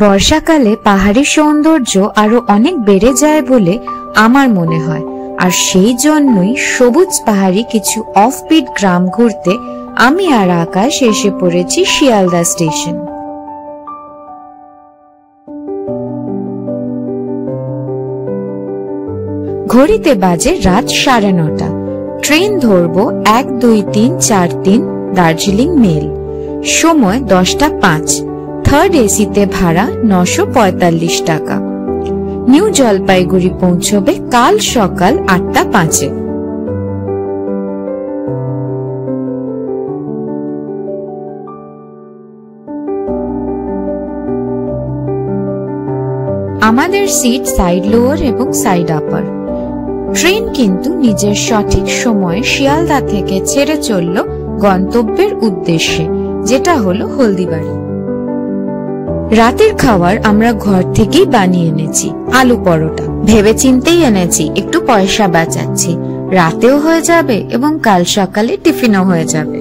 বর্ষাকালে পাহাড়ি সৌন্দর্য আরো অনেক বেড়ে যায় বলে আমার মনে হয়, আর সেই জন্যই সবুজ পাহাড়ি কিছু অফবিট গ্রাম ঘুরতে আমি আর আকাশ এসে পড়েছি শিয়ালদা স্টেশন। ঘড়িতে বাজে রাত 9:30। ট্রেন ধরবো 1, 2, 3, 4, 3 দার্জিলিং মেল। সময় 10:05। থার্ড এসিতে ভাড়া 945 টাকা। নিউ জলপাইগুড়ি পৌঁছবে কাল সকাল 8:05। আমাদের সিট সাইড লোয়ার এবং সাইড আপার। ট্রেন কিন্তু নিজের সঠিক সময়ে শিয়ালদা থেকে ছেড়ে চলল গন্তব্যের উদ্দেশ্যে, যেটা হলো হলদিবাড়ি। রাতের খাবার আমরা ঘর থেকেই বানিয়ে এনেছি, আলু পরোটা। ভেবে চিন্তেই এনেছি, একটু পয়সা বাঁচাচ্ছি, রাতেও হয়ে যাবে এবং কাল সকালে টিফিনও হয়ে যাবে।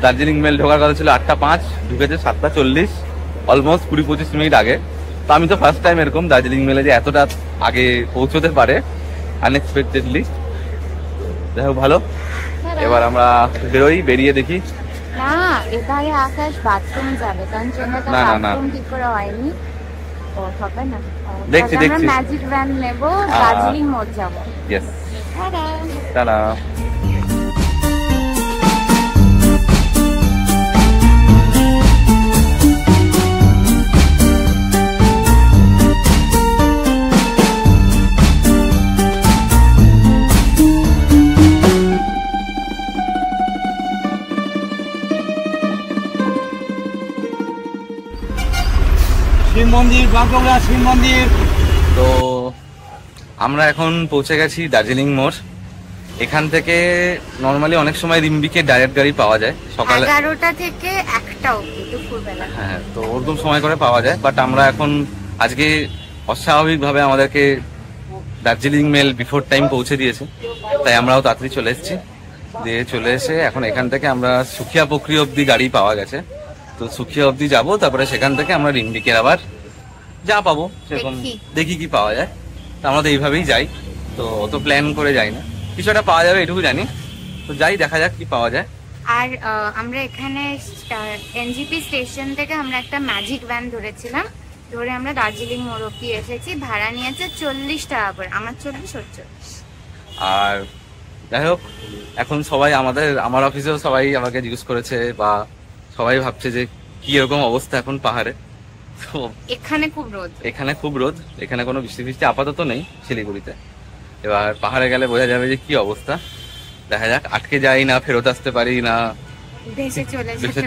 দার্জিলিং মেল ঢোকার কথা ছিল 8:05, ঢুকেছে 7:40, অলমোস্ট 20-25 মিনিট আগে। তো আমি তো ফার্স্ট টাইম এরকম দার্জিলিং মেলে যে এতটা আগে পৌঁছতে পারে আনএক্সপেক্টেডলি। যাই হোক ভালো, এবার আমরা বেরোই, বেরিয়ে দেখি। না, এবারে আকাশ বাথরুম যাবে, কারণ ট্রেনেতে বাথরুম ঠিক করে হয়নি। ও হবে না, দেখছি আমরা ম্যাজিক ভ্যান নেব, দার্জিলিং মোড় যাব। Yes, tata. শিব মন্দির, বাঁকুড়া শিব মন্দির। তো আমরা এখন পৌঁছে গেছি দার্জিলিং মোড়। এখান থেকে নরমালি অনেক সময় রিম্বিকে ডাইরেক্ট গাড়ি পাওয়া যায় সকালে 11টা থেকে 1টা অবধি দুপুরবেলা। হ্যাঁ, তো ওরকম সময় করে পাওয়া যায়। বাট আমরা এখন আজকে অস্বাভাবিকভাবে আমাদেরকে দার্জিলিং মেল বিফোর টাইম পৌঁছে দিয়েছে, তাই আমরাও তাড়াতাড়ি চলে এসেছি। দিয়ে চলে এসে এখন এখান থেকে আমরা সুখিয়া পুকুরি অবধি গাড়ি পাওয়া গেছে, তো সুখিয়া অবধি যাবো। তারপরে সেখান থেকে আমরা রিম্বিকের আবার যা পাবো সেরকম দেখি কি পাওয়া যায়। তো আমরা তো এইভাবেই যাই, তো অত প্ল্যান করে যাই না, কিছু একটা পাওয়া যাবে এটুকু জানি। তো যাই, দেখা যাক কি পাওয়া যায়। আর আমরা এখানে এনজিপি স্টেশন থেকে আমরা একটা ম্যাজিক ভ্যান ধরেছিলাম, ধরে আমরা দার্জিলিং মোড় অব্দি এসেছি। ভাড়া নিয়েছে 40 টাকা করে, আমার 40 হচ্ছে। আর যাই হোক, এখন সবাই আমার অফিসেও সবাই আমাকে জিজ্ঞেস করেছে, বা সবাই ভাবছে যে কি এরকম অবস্থা এখন পাহাড়ে। তো এখানে খুব রোদ, এখানে কোনো বৃষ্টি আপাতত নেই শিলিগুড়িতে। এবার পাহাড়ে গেলে বোঝা যাবে যে কি অবস্থা। দেখা যাক, আটকে যাই না ফেরত আসতে পারি না, ভেসে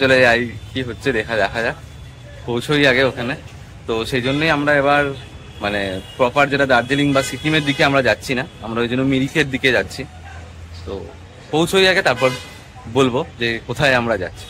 চলে যাই, কি হচ্ছে দেখা যাক। পৌঁছই আগে ওখানে। তো সেই জন্যই আমরা এবার মানে প্রপার যেটা দার্জিলিং বা সিকিমের দিকে আমরা যাচ্ছি না, আমরা ওই জন্য মিরিকের দিকে যাচ্ছি। তো পৌঁছই আগে, তারপর বলবো যে কোথায় আমরা যাচ্ছি।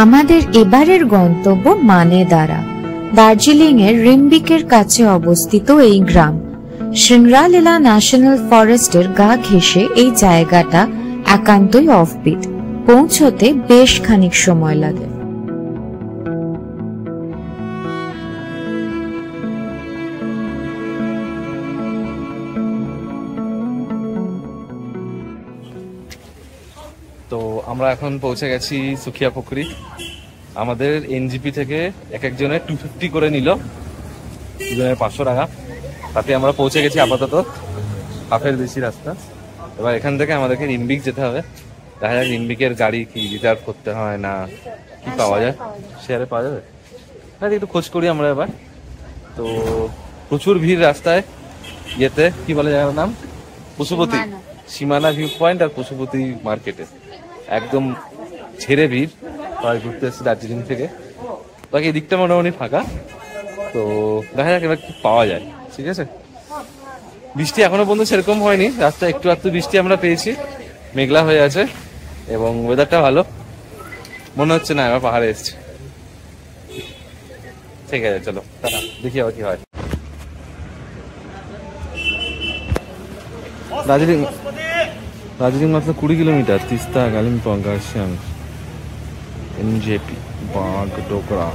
আমাদের এবারের গন্তব্য মানেদারা। দার্জিলিং এর রিম্বিকের কাছে অবস্থিত এই গ্রাম। সিংরালীলা ন্যাশনাল ফরেস্টের গা ঘেঁষে এই জায়গাটা একান্তই অফবিট, পৌঁছতে বেশ খানিক সময় লাগে। তো আমরা এখন পৌঁছে গেছি সুখিয়া পুকুরি। আমাদের এনজিপি থেকে এক একজনের 250 করে নিল, দুজনের 500 টাকা। তাতে আমরা পৌঁছে গেছি আপাতত, হাফের বেশি রাস্তা। এবার এখান থেকে আমাদেরকে রিম্বিক যেতে হবে। দেখা যাক রিম্বিকের গাড়ি কি রিজার্ভ করতে হয় না কি পাওয়া যায়, শেয়ারে পাওয়া যাবে। হ্যাঁ, একটু খোঁজ করি আমরা এবার। তো প্রচুর ভিড় রাস্তায়, ইয়েতে কি বলে জায়গার নাম, পশুপতি সীমানা ভিউ পয়েন্ট আর পশুপতি মার্কেটে একদম ছেড়ে ভিড়। সবাই ঘুরতে এসেছে দার্জিলিং থেকে। বাকি এই দিকটা মোটামুটি ফাঁকা। তো দেখা যাক এবার কি পাওয়া যায়। ঠিক আছে, বৃষ্টি এখনো পর্যন্ত সেরকম হয়নি, রাস্তায় একটু একটু বৃষ্টি আমরা পেয়েছি, মেঘলা হয়ে আছে এবং ওয়েদারটা ভালো। মনে হচ্ছে না এবার পাহাড়ে এসছে। ঠিক আছে, চলো দেখি আবার কি হয়। দার্জিলিং মাত্র 20 কিলোমিটার। তিস্তা, কালিম্পং, কার্শিয়াং, এনজেপি, বাগডোগরা।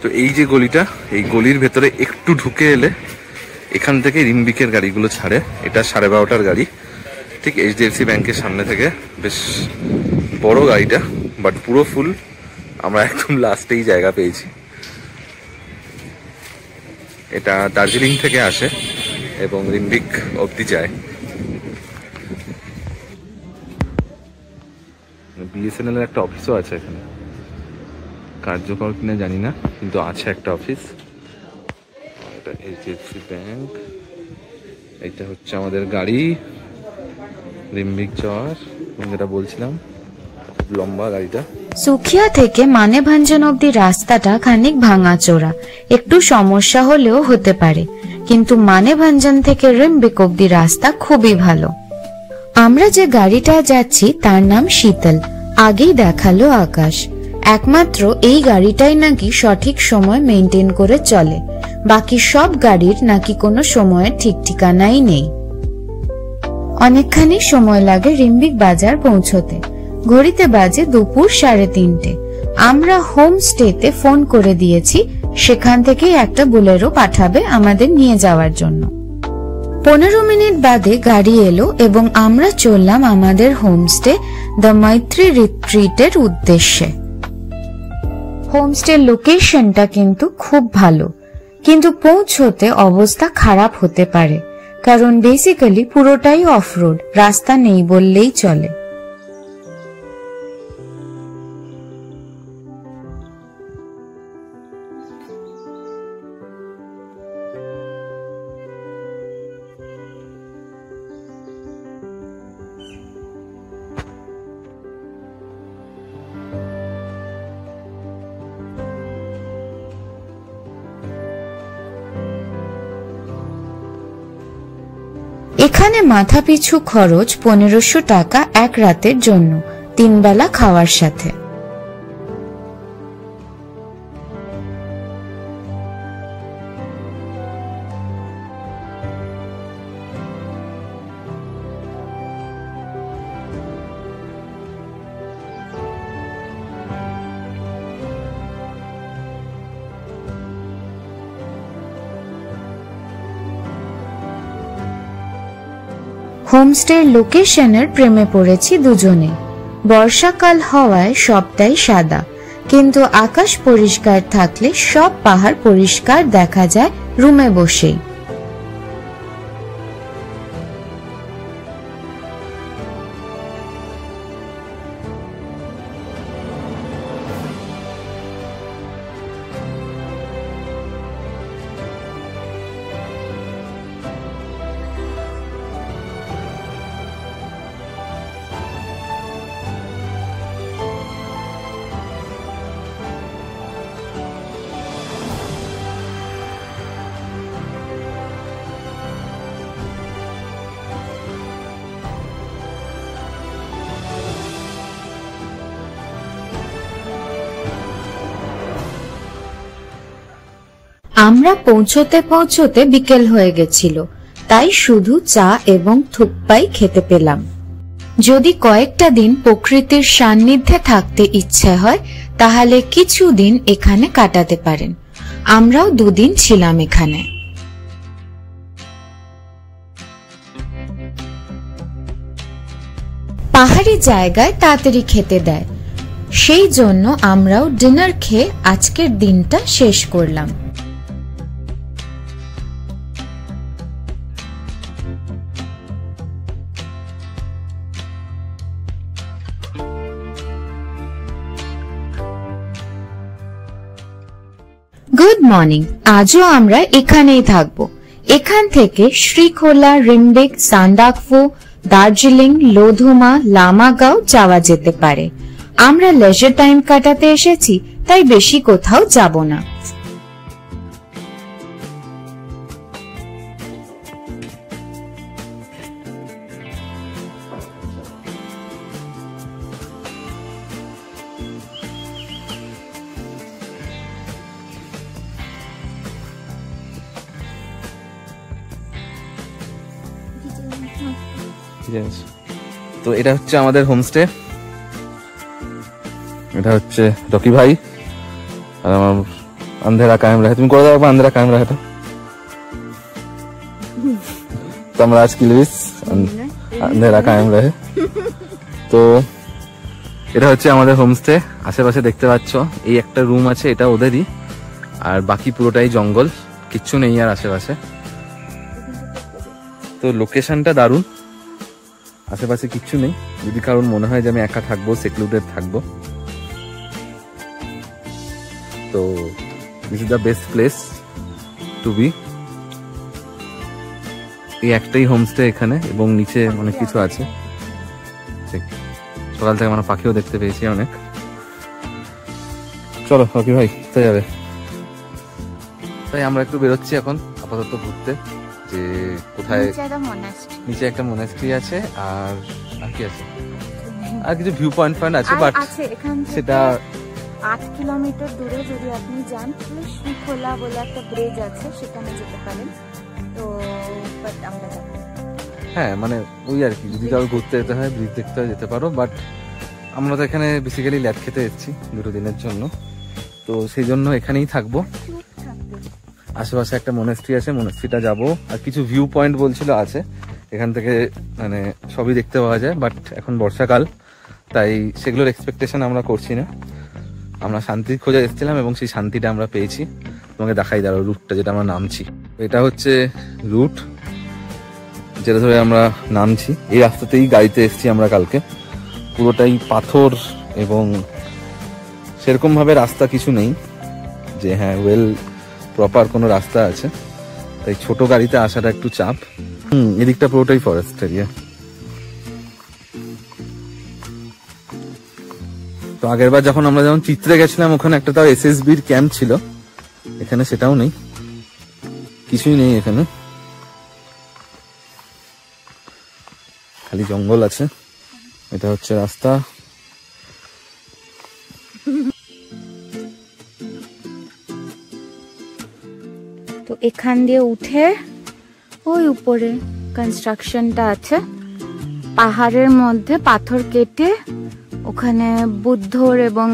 তো এই যে গলিটা, এই গলির ভেতরে একটু ঢুকে এলে এখান থেকে রিম্বিকের গাড়িগুলো ছাড়ে। এটা 12:30টার গাড়ি, ঠিক HDFC ব্যাংকের সামনে থেকে। বেশ বড় গাড়িটা, বাট পুরো ফুল। আমরা একদম লাস্টেই জায়গা পেয়েছি। এটা দার্জিলিং থেকে আসে এবং রিম্বিক অবধি যায়। BSNL এর একটা অফিসও আছে এখানে, কার্যকর কিনা জানি না, কিন্তু আছে একটা অফিস। এটা HDFC ব্যাংক। এটা হচ্ছে আমাদের গাড়ি, রিম্বিক চর, যেটা বলছিলাম, লম্বা গাড়িটা। সুখিয়া থেকে মানেভাঞ্জন অব্দি রাস্তাটা খানিক ভাঙাচোরা, একটু সমস্যা হলেও হতে পারে, কিন্তু মানেভাঞ্জন থেকে রিম্বিক অব্দি রাস্তা খুবই ভালো। আমরা যে গাড়িটা যাচ্ছি তার নাম শীতল, আগেই দেখালো আকাশ। একমাত্র এই গাড়িটাই নাকি সঠিক সময় মেনটেন করে চলে, বাকি সব গাড়ির নাকি কোনো সময়ের ঠিক ঠিকানাই নেই। অনেকখানি সময় লাগে রিম্বিক বাজার পৌঁছতে। ঘড়িতে বাজে দুপুর 3:30। আমরা হোমস্টেতে ফোন করে দিয়েছি, সেখান থেকেই একটা বুলেরো পাঠাবে আমাদের নিয়ে যাওয়ার জন্য। 15 মিনিট বাদে গাড়ি এলো এবং আমরা চললাম আমাদের হোমস্টে দ্য মৈত্রী রিট্রিটের উদ্দেশ্যে। হোমস্টের লোকেশনটা কিন্তু খুব ভালো, কিন্তু পৌঁছতে অবস্থা খারাপ হতে পারে, কারণ বেসিক্যালি পুরোটাই অফ রোড, রাস্তা নেই বললেই চলে। এখানে মাথাপিছু খরচ 1500 টাকা এক রাতের জন্য, 3 বেলা খাওয়ার সাথে। হোমস্টের লোকেশনের প্রেমে পড়েছি দুজনে। বর্ষাকাল হওয়ায় সবটাই সাদা, কিন্তু আকাশ পরিষ্কার থাকলে সব পাহাড় পরিষ্কার দেখা যায় রুমে বসেই। আমরা পৌঁছতে পৌঁছতে বিকেল হয়ে গেছিল, তাই শুধু চা এবং থুকপাই খেতে পেলাম। যদি কয়েকটা দিন প্রকৃতির সান্নিধ্যে থাকতে ইচ্ছে হয় তাহলে কিছুদিন এখানে কাটাতে পারেন। আমরাও 2 দিন ছিলাম এখানে। পাহাড়ি জায়গায় তাড়াতাড়ি খেতে দেয়, সেই জন্য আমরাও ডিনার খেয়ে আজকের দিনটা শেষ করলাম। Good morning. আজও আমরা এখানেই থাকবো। এখান থেকে শ্রীখোলা, রিম্বিক, সান্দাকফু, দার্জিলিং, লোধুমা, লামাগাঁও যাওয়া যেতে পারে। আমরা লেজার টাইম কাটাতে এসেছি, তাই বেশি কোথাও যাব না। তো এটা হচ্ছে আমাদের হোমস্টে, এটা হচ্ছে রকি ভাই আর আমার আন্ধেরা কায়েম রাহে। তুমি করে দাও আন্ধেরা কায়েম রাহে। তো আমরা আজ কিলবিস আন্ধেরা কায়েম রাহে। তো এটা হচ্ছে আমাদের হোমস্টে। আশেপাশে দেখতে পাচ্ছ এই একটা রুম আছে, এটা ওদেরই, আর বাকি পুরোটাই জঙ্গল, কিচ্ছু নেই আর আশেপাশে। তো লোকেশনটা দারুণ, আশেপাশে কিচ্ছু নেই। যদি কারণ মনে হয় যে আমি একা থাকবো, সেক্লুডেড থাকবো, তো this is the best place to be. এই একটাই হোমস্টে এখানে, এবং নিচে অনেক কিছু আছে। সকাল থেকে আমরা পাখিও দেখতে পেয়েছি অনেক। চলো রকি ভাই, কোথায় যাবে? তাই আমরা একটু বেরোচ্ছি এখন আপাতত ঘুরতে, যে কোথায়। নিচে একটা মোনাস্ট্রি আছে, আর কি আছে, আর কিছু ভিউ পয়েন্ট আছে, বাট সেটা 8 কিলোমিটার দূরে যদি আপনি যান তাহলে শ্রীখোলা বলে একটা ব্রিজ আছে, সেখানে যেতে পারেন। তো বাট আমরা যাব, হ্যাঁ মানে ওই আর কি, যদি কারো ঘুরতে যেতে হয়, ব্রিজ দেখতে হয়, যেতে পারো। বাট আমরা তো এখানে বেসিক্যালি ল্যাব খেতে এসেছি 2 দিনের জন্য, তো সেই জন্য এখানেই থাকবো। আশেপাশে একটা মনেস্ট্রি আছে, মনেস্ট্রিটা যাবো। আর কিছু ভিউ পয়েন্ট বলছিল আছে, এখান থেকে মানে সবই দেখতে পাওয়া যায়। বাট এখন বর্ষাকাল, তাই সেগুলোর এক্সপেকটেশন আমরা করছি না। আমরা শান্তির খোঁজে এসেছিলাম এবং সেই শান্তিটা আমরা পেয়েছি। তোমাকে দেখাই দাঁড়ো রুটটা, যেটা আমরা নামছি। এটা হচ্ছে রুট যেটা ধরে আমরা নামছি। এই রাস্তাতেই গাড়িতে এসেছি আমরা কালকে। পুরোটাই পাথর, এবং সেরকম ভাবে রাস্তা কিছু নেই যে হ্যাঁ ওয়েল প্রপার কোনো রাস্তা আছে, তাই ছোট গাড়িতে আসাটা একটু চাপ। এদিকটা পুরোটাই ফরেস্ট এরিয়া। তো আগের বার যখন আমরা চিত্রে গেছিলাম, ওখানে একটা তাও এসএসবির ক্যাম্প ছিল, এখানে সেটাও নেই, কিছুই নেই এখানে, খালি জঙ্গল আছে। এটা হচ্ছে রাস্তা। তো এখান দিয়ে উঠে ওই উপরে কনস্ট্রাকশনটা আছে, পাহাড়ের মধ্যে পাথর কেটে ওখানে বুদ্ধর এবং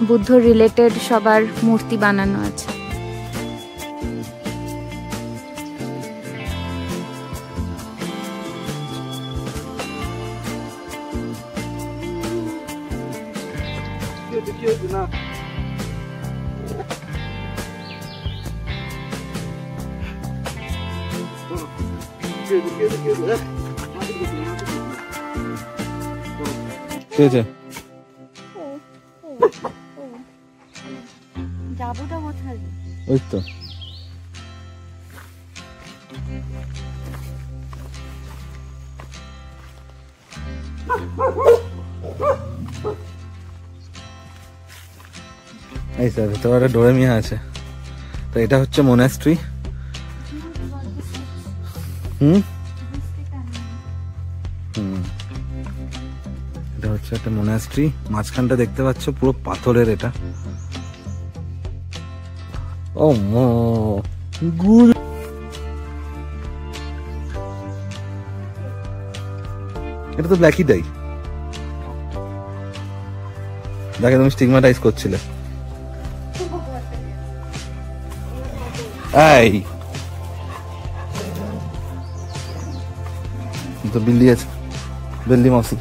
বুদ্ধ রিলেটেড সবার মূর্তি বানানো আছে। যাবোটা কোথায়? ওই তো এই স্যার, ভেতরে একটা ডোরেমিয়া আছে। তো এটা হচ্ছে মোনাস্ট্রি। এটা হচ্ছে একটা মোনাস্ট্রি। মাঝখানটা দেখতে পাচ্ছ পুরো পাথরের। এটা ও মা গুড। এটা তো ব্ল্যাকি ডাই। দেখে তুমি স্টিগমাটাইজ করছিলে। এই তো বিল্লি আছে, বিল্লি মাসি।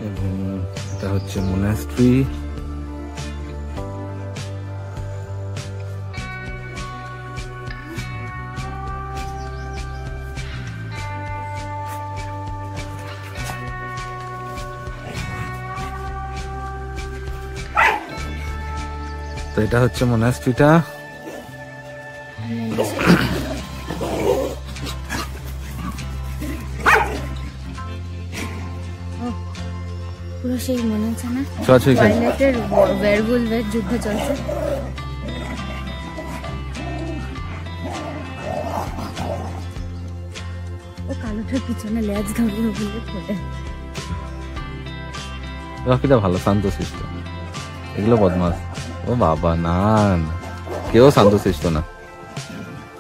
এবং এটা হচ্ছে মনাস্ট্রি। তো এটা হচ্ছে মনাস্ট্রিটা। পুরো সেই মনে হচ্ছে না ছোঁয়াছুঁয়ি খেলা। টয়লেটের ওয়্যারবুলফের যুদ্ধ চলছে। ও কালোটার পিছনে লেজ ধরিয়ে বলে ফোটে। রকিটা ভালো, শান্তশিষ্ট। এগুলো বদমাস। ও বাবা না, কেউ শান্তশিষ্ট না।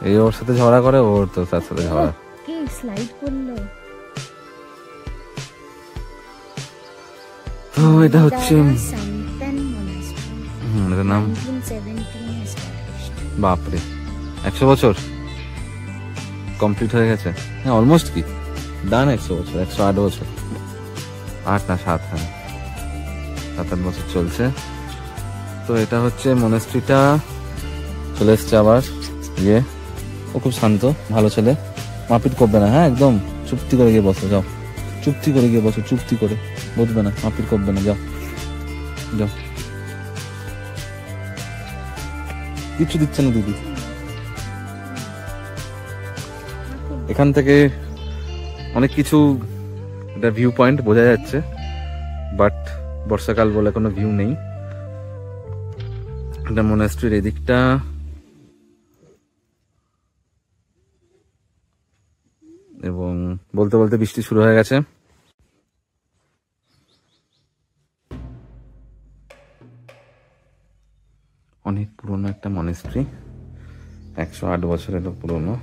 এই ওর সাথে ঝগড়া করে, ওর তো তার সাথে ঝগড়া। কি স্লাইড করলো। তো এটা হচ্ছে সান্তান মনাস্ট্রি। এটার নাম 1917 established। বাপরে, 100 বছর কমপ্লিট হয়ে গেছে। হ্যাঁ অলমোস্ট কি ডান। 100 বছর, 108 বছর, 8 না 7, হ্যাঁ 7-8 বছর চলছে। তো এটা হচ্ছে মনাস্ট্রিটা। চলে এসছে আবার ইয়ে। ও খুব শান্ত, ভালো ছেলে, মারপিট করবে না। হ্যাঁ একদম চুপটি করে গিয়ে বসো, যাও চুপটি করে গিয়ে বসো, চুপটি করে বসবে না, মারপিট করবে না, যাও যাও। কিচ্ছু দিচ্ছে না দিদি। এখান থেকে অনেক কিছু, এটা ভিউ পয়েন্ট বোঝা যাচ্ছে, বাট বর্ষাকাল বলে কোনো ভিউ নেই। এটা মনাস্ট্রির এদিকটা। এবং বলতে বলতে বৃষ্টি শুরু হয়ে গেছে। অনেক পুরনো একটা মনাস্ট্রি, 108 বছরেরও পুরনো।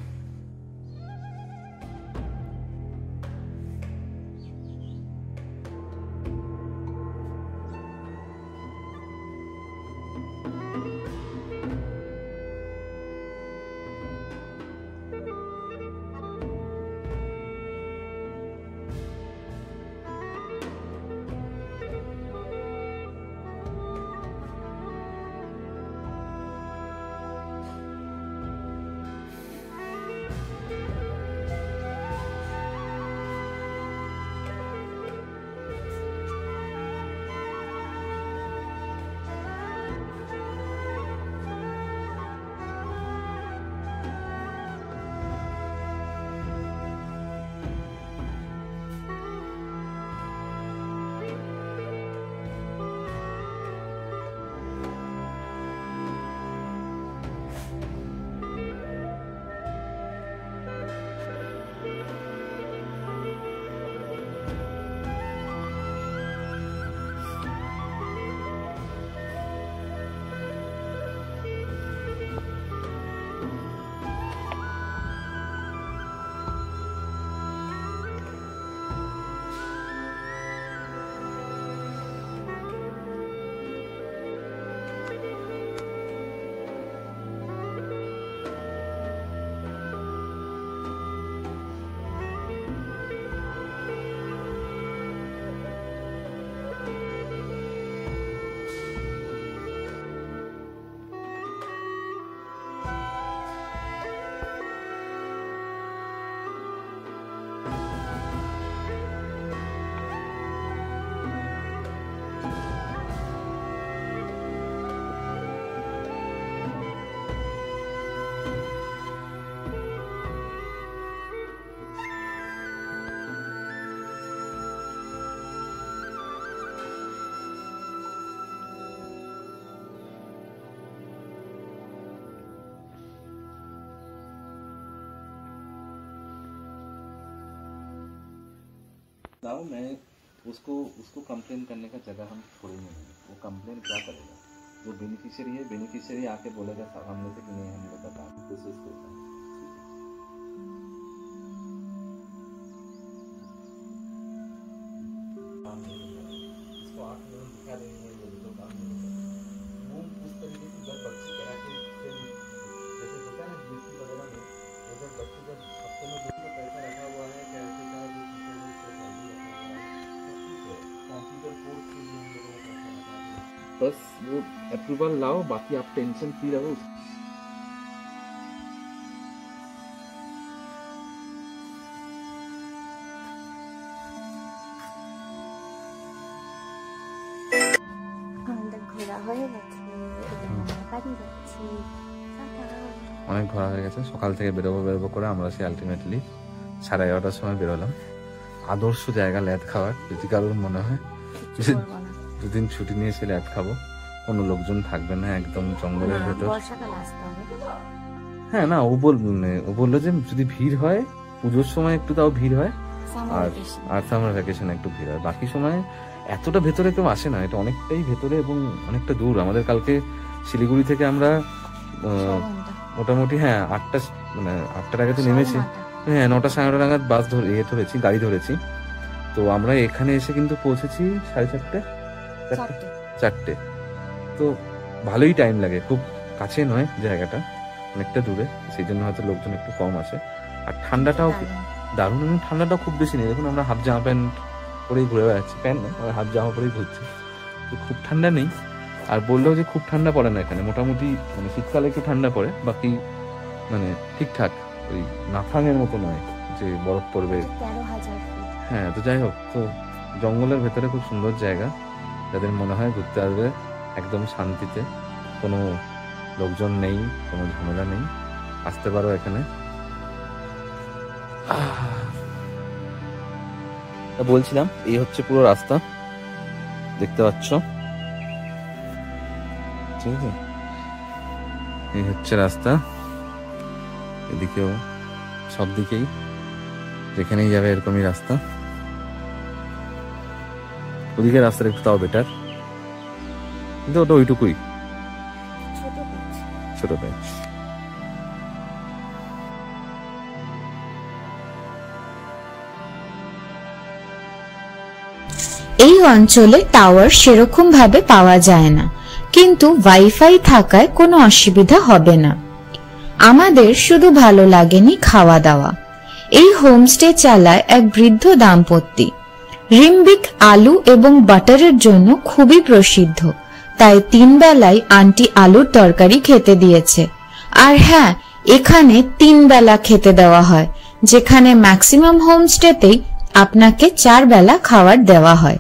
बताओ मैं उसको कंप्लेन करने का जगह हम छोड़ेंगे नहीं। वो कंप्लेन क्या करेगा? जो बेनिफिशियरी है, बेनिफिशियरी आके बोलेगा सामने से कि नहीं हम लोग का कोशिश करता है। इसको आँख में दिखा देंगे तो काम नहीं होगा। वो उस तरीके से जब बच्चे करा के जैसे होता है ना ड्यूटी वगैरह में, तो जब बच्चे जब हफ्ते में जो पैसा रखा हुआ है कैसे का जो कंप्यूटर कोर्स के लिए हम लोगों को पैसा रखा है, बस वो अप्रूवल लाओ, बाकी आप टेंशन फ्री रहो। অনেক ঘোরা হয়ে গেছে, সকাল থেকে বেরোবো করে আমরা সেই আলটিমেটলি 11:30টার সময় বেরোলাম। আদর্শ জায়গা ল্যাদ খাওয়ার, যদি কারোর মনে হয় দুদিন ছুটি নিয়ে এসে ল্যাদ খাবো, কোনো লোকজন থাকবে না, একদম জঙ্গলের ভেতর। হ্যাঁ না, ও বললো যে যদি ভিড় হয় পুজোর সময় একটু তাও ভিড় হয়, আর সামার ভ্যাকেশনে একটু ভিড় হয়, বাকি সময় এতটা ভেতরে কেউ আসে না। এটা অনেকটাই ভেতরে এবং অনেকটা দূর। আমাদের কালকে শিলিগুড়ি থেকে আমরা মোটামুটি 8টার আগে তো নেমেছি, 9টা 9:30 নাগাদ বাস ধরেছি, গাড়ি ধরেছি। তো আমরা এখানে এসে কিন্তু পৌঁছেছি 4:30 তো ভালোই টাইম লাগে, খুব কাছে নয় জায়গাটা, অনেকটা দূরে, সেই জন্য হয়তো লোকজন একটু কম আসে। আর ঠান্ডাটাও দারুণ, ঠান্ডাটাও খুব বেশি নেই। দেখুন আমরা হাফ জামা প্যান্ট পরেই ঘুরে বেড়াচ্ছি, প্যান্ট না, হাফ জামা পরেই ঘুরছি, তো খুব ঠান্ডা নেই। আর বললেও যে খুব ঠান্ডা পড়ে না এখানে, মোটামুটি শীতকালে একটু ঠান্ডা পড়ে, বাকি ঠিকঠাক, ওই নাফাঙের মতো নয় যে বরফ পড়বে। হ্যাঁ, তো যাই হোক, তো জঙ্গলের ভেতরে খুব সুন্দর জায়গা, যাদের মনে হয় ঘুরতে আসবে একদম শান্তিতে, কোনো লোকজন নেই, কোনো ঝামেলা নেই, আসতে পারো এখানে। বলছিলাম এই হচ্ছে পুরো রাস্তা, দেখতে পাচ্ছ, ঠিক আছে, এই হচ্ছে রাস্তা। এদিকেও সব দিকেই যেখানেই যাবে এরকমই রাস্তা। ওদিকে রাস্তাটা একটু তাও বেটার, কিন্তু ওটা ওইটুকুই, ছোট প্যাচ। এই অঞ্চলে টাওয়ার সেরকম ভাবে পাওয়া যায় না, কিন্তু ওয়াইফাই থাকায় কোনো অসুবিধা হবে না। আমাদের শুধু ভালো লাগেনি খাওয়া দাওয়া। এই হোমস্টে চালায় এক বৃদ্ধ দাম্পত্য। রিম্বিক আলু এবং বাটারের জন্য খুবই প্রসিদ্ধ, তাই 3 বেলায় আন্টি আলুর তরকারি খেতে দিয়েছে। আর হ্যাঁ, এখানে 3 বেলা খেতে দেওয়া হয়, যেখানে ম্যাক্সিমাম হোমস্টেতেই আপনাকে 4 বেলা খাবার দেওয়া হয়।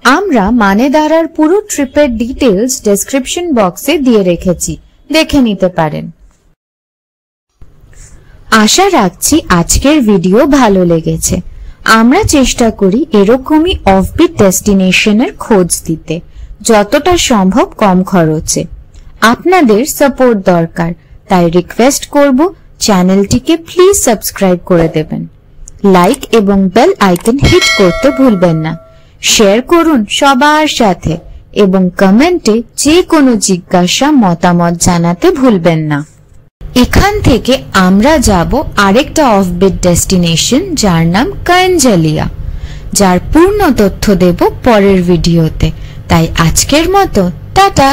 আমরা মানেদারার পুরো ট্রিপের ডিটেলস ডেসক্রিপশন বক্সে দিয়ে রেখেছি, দেখে নিতে পারেন। আশা রাখছি আজকের ভিডিও ভালো লেগেছে। আমরা চেষ্টা করি এরকমই অফবিট ডেস্টিনেশনের খোঁজ দিতে, যতটা সম্ভব কম খরচে। আপনাদের সাপোর্ট দরকার, তাই রিকোয়েস্ট করব চ্যানেলটিকে প্লিজ সাবস্ক্রাইব করে দেবেন। লাইক এবং বেল আইকন হিট করতে ভুলবেন না। শেয়ার করুন সবার সাথে এবং কমেন্টে যে কোনো জিজ্ঞাসা মতামত জানাতে ভুলবেন না। এখান থেকে আমরা যাব আরেকটা অফবিট ডেস্টিনেশন, যার নাম কাঞ্জালিয়া, যার পূর্ণ তথ্য দেব পরের ভিডিওতে। তাই আজকের মতো টাটা।